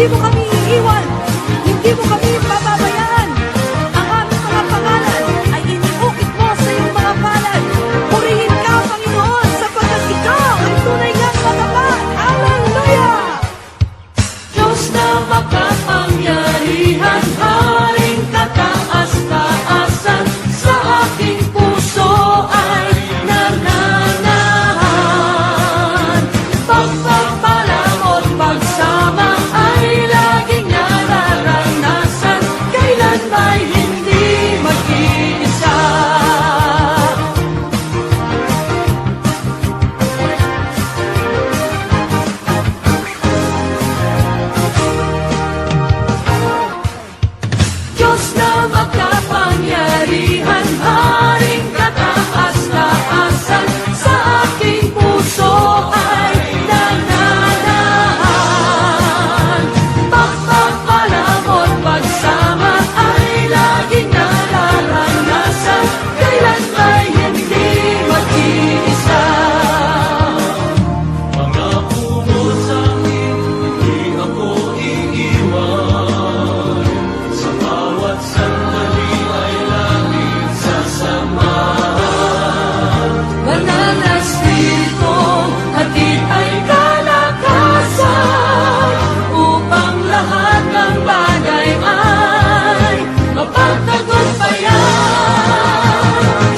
Hindi mo kami iiwan, hindi mo kami pababayaan. Ang aming mga pangalan ay iniukit mo sa iyong mga palad. Purihin ka, Panginoon, sapagkat ikaw ay tunay ngang matapat. Hallelujah! Diyos na makapangyarihan, Haring kataas-taasan, sa aking puso ay nananahan. Pagpapalamot, pagsama ay laging nararanasan, kailan ba'y hindi mag-iisa? Diyos na makapangyarihan, Haring kataas-taasan, sa aking puso ay nananahan. Pagpapalamot, pagsama ay laging nararanasan, kailan ba'y hindi mag-iisa? Pangako mo sa'kin, di ako iiwan. Sa bawat sandali ay laging sasamahan. Manalas dito, hatid ay kalakasan, upang lahat ng bagay ay mapagtagumpayan.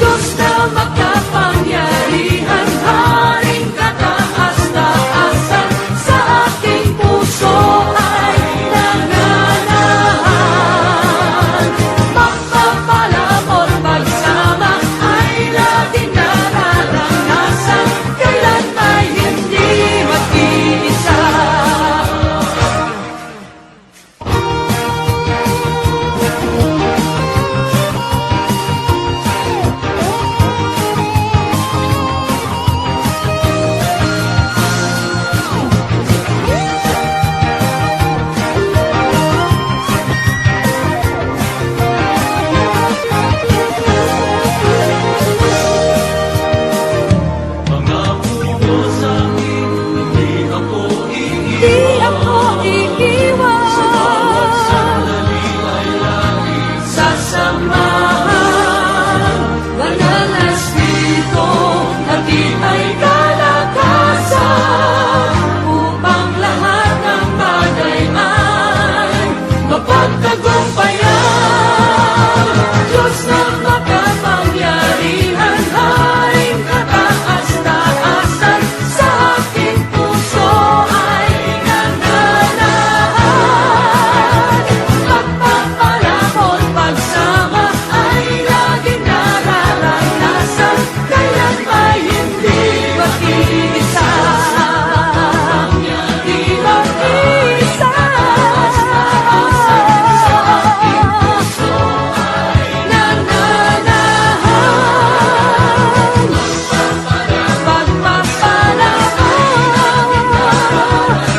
Diyos na makapangyarihan, Haring kataas-taasan, sa aking puso ay nananahan. Pagpapalamot, pagsama ay laging nararanasan, kailan ba'y hindi mag-iisa? Pangako mo sa'kin, di ako Di ako iiwan. sandali ay laging sasamahan. Manalas dito, hatid ay kalakasan, upang lahat ng bagay ay mapagtagumpayan. Diyos na makapangyarihan, Haring kataas-taasan, sa aking puso ay nananahan. Pagpapalamot, pagsama ay laging nararanasan, kailan ba'y hindi mag-iisa? Di mag-iisa. Sa aking puso ay nananahan. Pagpapalamot,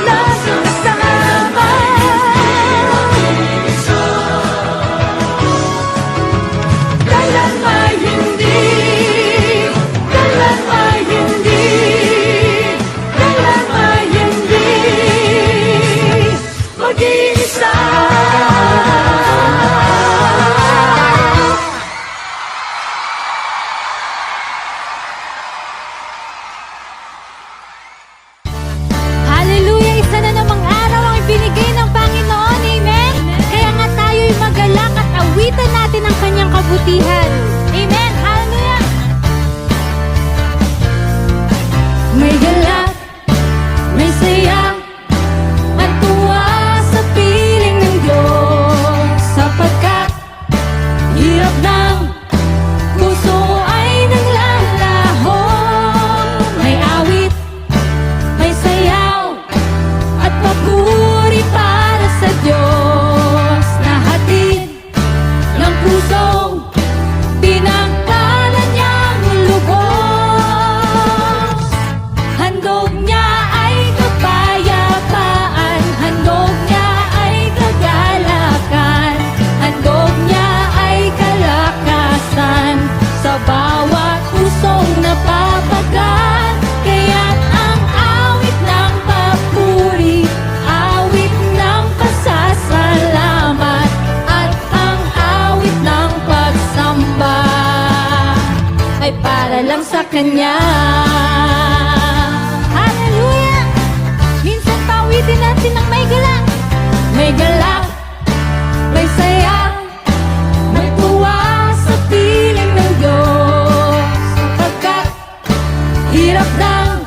laging kasama. Kailan ba'y hindi? Kailan ba'y hindi? Kailan ba'y hindi mag-iisa? Hallelujah! Isa na namang araw ang ibinigay ng Panginoon. Amen? Kaya nga tayo'y magalak at awitan natin ang kanyang kabutihan. Amen? Hallelujah! May galak, may saya, at tuwa sa piling ng Diyos, sapagkat hirap ng puso ay naglalaho. May awit, may sayaw, at papuri para sa Diyos, na hatid ng pusong lang sa Kanya. Hallelujah! Minsan pawitin natin ng may galak. May galak, may saya, may tuwa sa piling ng Diyos. Sapagkat hirap ng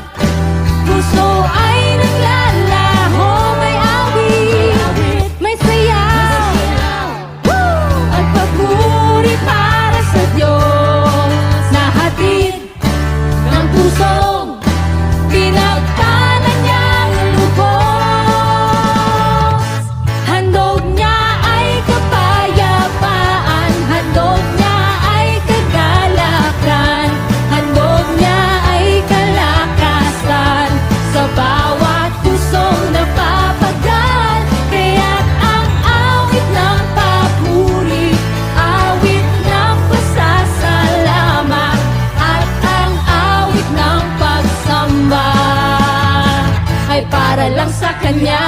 puso ay naglalaho. May awit, may sayaw, at papuri para sa Diyos. Nahatid ng pusong pinagtanan niyang lubos. Handog niya ay kapayapaan, handog niya ay kagalakan, handog niya ay kalakasan sa bawat pusong napapagal. Kaya't ang awit ng papuri, awit ng pasasalamat, at ang awit ng pagsamba ay para lang sa Kanya.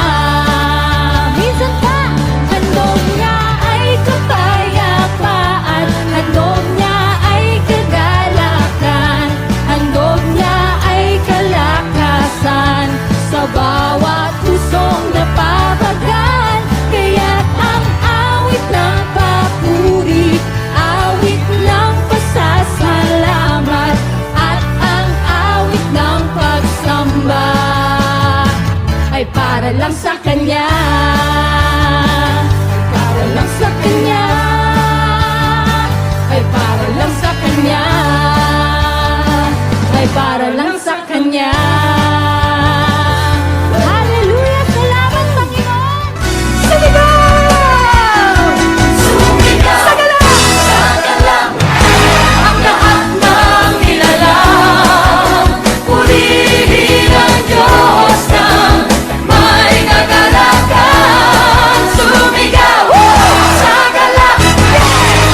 Minsan pa, handog niya ay kapayapaan, handog niya ay kagalakan, handog niya ay kalakasan sa bawat pusong napapagal. Kaya't ang awit ng papuri, awit ng pasasalamat, at ang awit ng pagsamba ay para lang sa Kanya. Para lang sa Kanya. Ay para lang sa Kanya. Ay para lang sa Kanya. Hallelujah! Salamat, Panginoon! Sumigaw! Sumigaw, Sagala! sagalang, ang lahat ng nilalang. Purihin ang Diyos ng may kagalakan. Sumigaw, sagalang,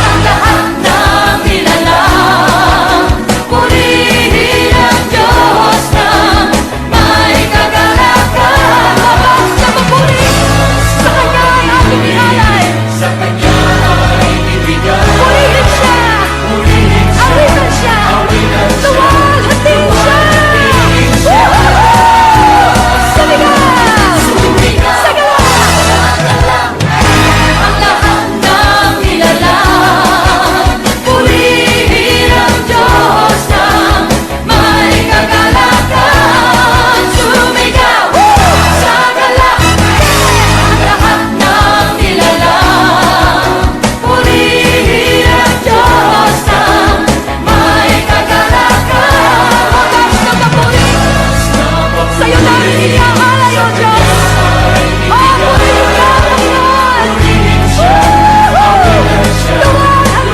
ang lahat ng nilalang. Purihin ang Diyos ng may kagalakan. Sa papuri, sa Kanya ay aking ialay. Sa Kanya ay ibigay. Purihin siya, Purihin siya, awitan siya, awitan siya, luwalhatiin siya. luwalhatiin siya. Sumigaw! Sumigaw, Sagala! sagalang, ang lahat ng nilalang. Purihin ang Diyos ng may kagalakan. Sumigaw, sagalang, ang lahat ng nilalang. Purihin ang Diyos ng may kagalakan. Wagas na papuri, sa'yo namin iniaalay, O Diyos. Purihin ka, Panginoon.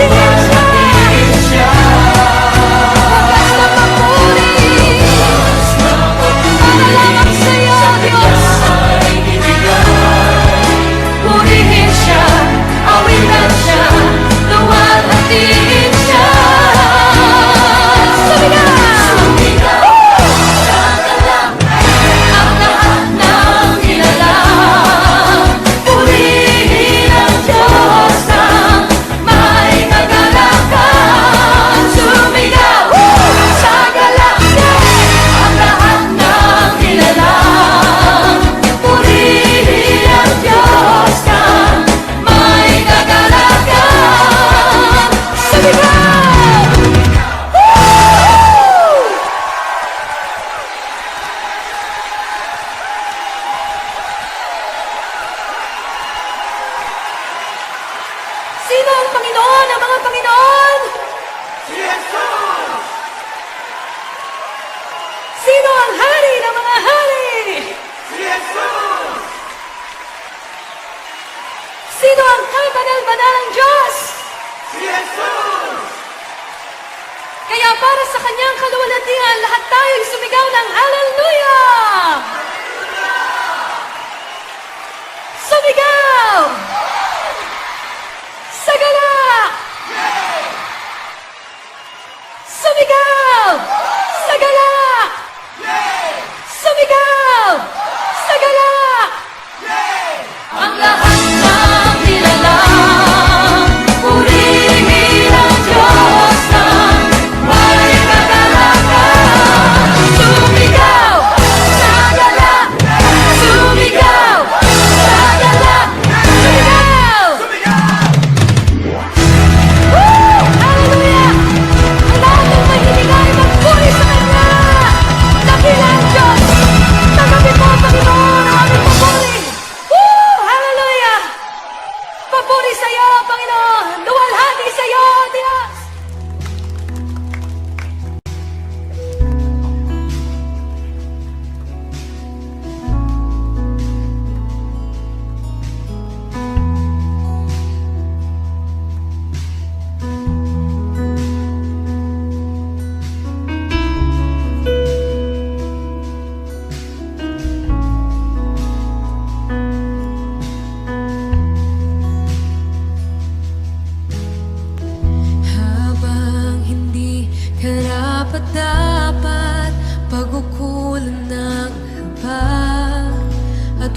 Luwalhatiin siya. Wagas na papuri, para lamang sa'yo, Diyos. Purihin siya, awitan siya, luwalhatiin siya. Sumigaw, sagalang, ang lahat ng nilalang. Purihin ang Diyos ng may kagalakan. Sumigaw, sagalang, ang lahat ng nilalang. Purihin ang Diyos ng may kagalakan. Sumigaw! Sino ang Panginoon ng mga Panginoon? Sino ang Hari ng mga Hari? Sino ang kabanal-banal ng Diyos? Kaya para sa kanyang kaluwalhatian, lahat tayo'y sumigaw ng Hallelujah! Sumigaw! Sagala! Sumigaw! Sagala! Sumigaw! Sagala! Ang lahat ng nilalang. Purihin ang Diyos ng may kagalakan.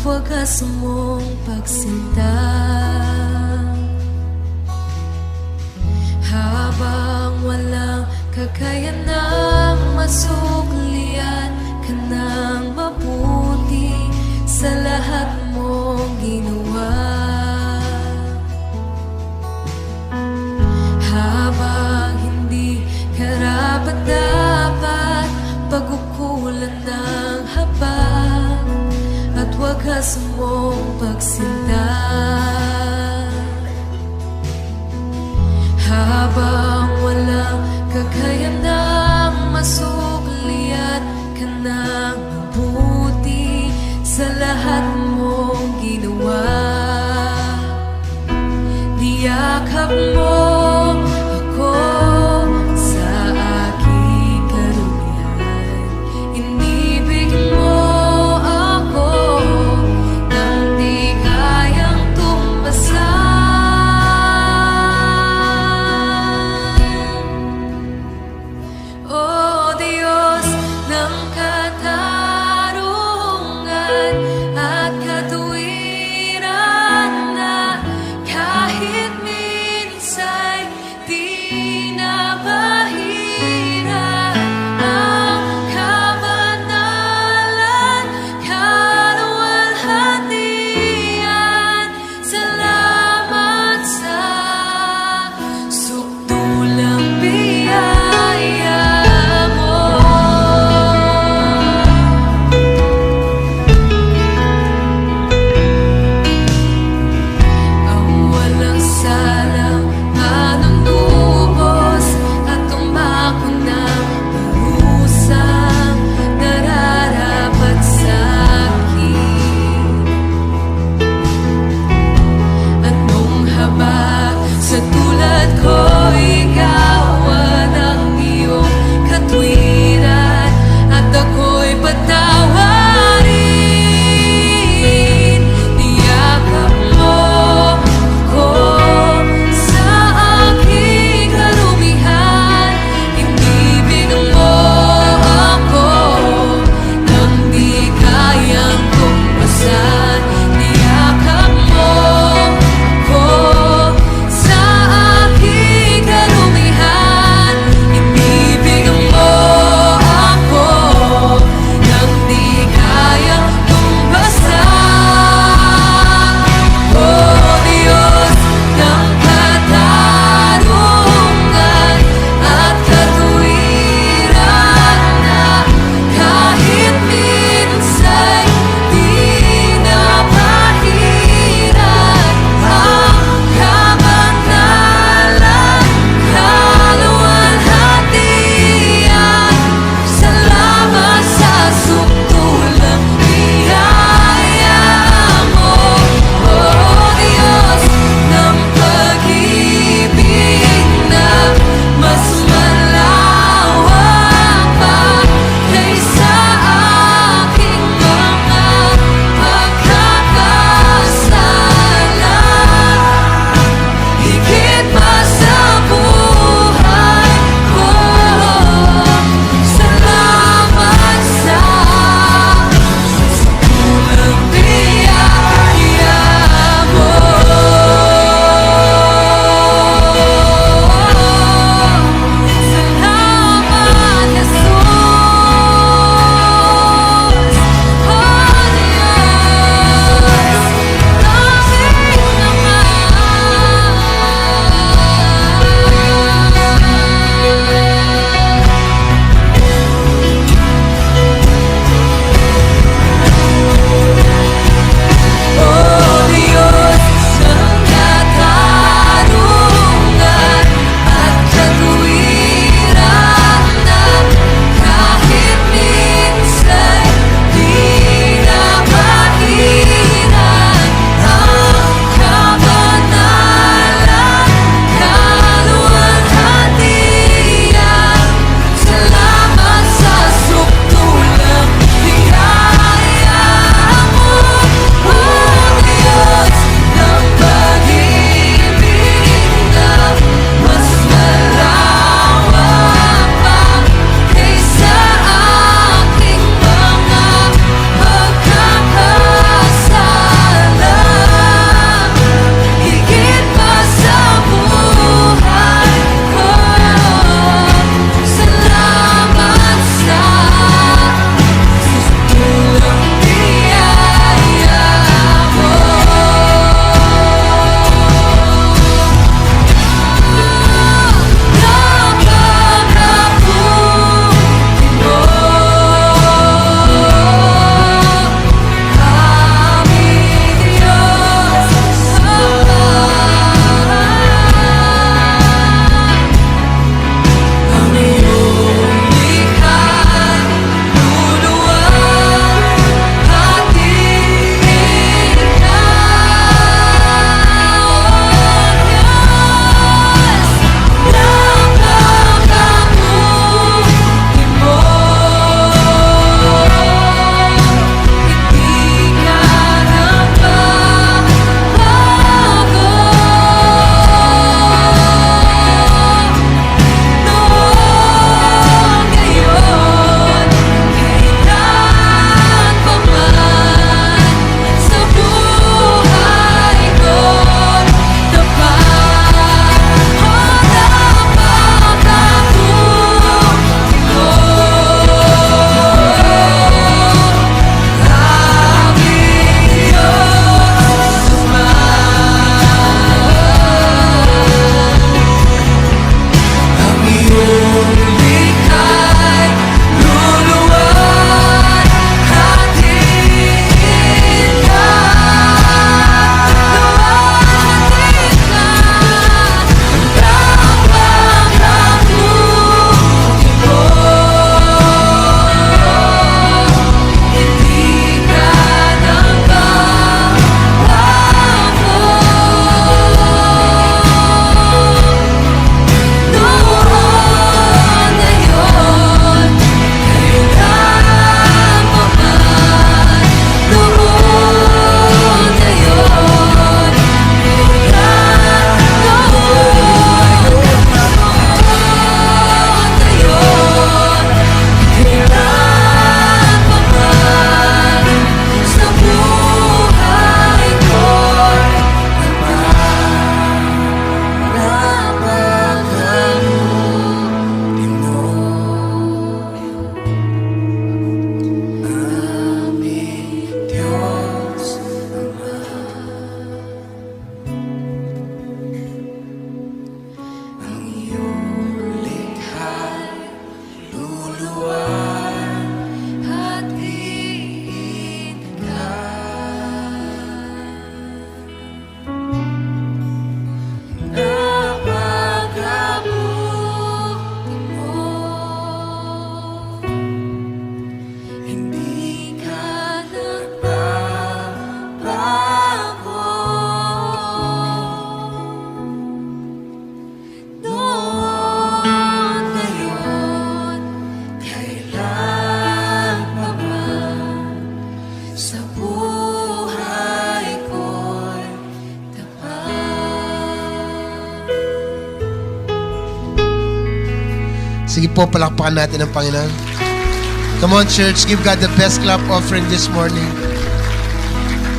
wagas mong pagsinta. Habang walang kakayanang masuklian ka ng mabuti sa lahat mong ginawa. Habang hindi karapat-dapat pagkukulan ng habag at wagas mong pagsinta. Habang walang kakayanang masuklian ka ng mabuti sa lahat mong ginawa. Niyakap mo ako sa aking karumihan. Inibig mo ako nang di kayang tumbasan. O Diyos ng katarungan at katuwiran na kahit minsan Sige po, palakpakan natin ang Panginoon. Come on, church. Give God the best clap offering this morning.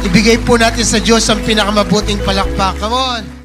Ibigay po natin sa Diyos ang pinakamabuting palakpak. Come on.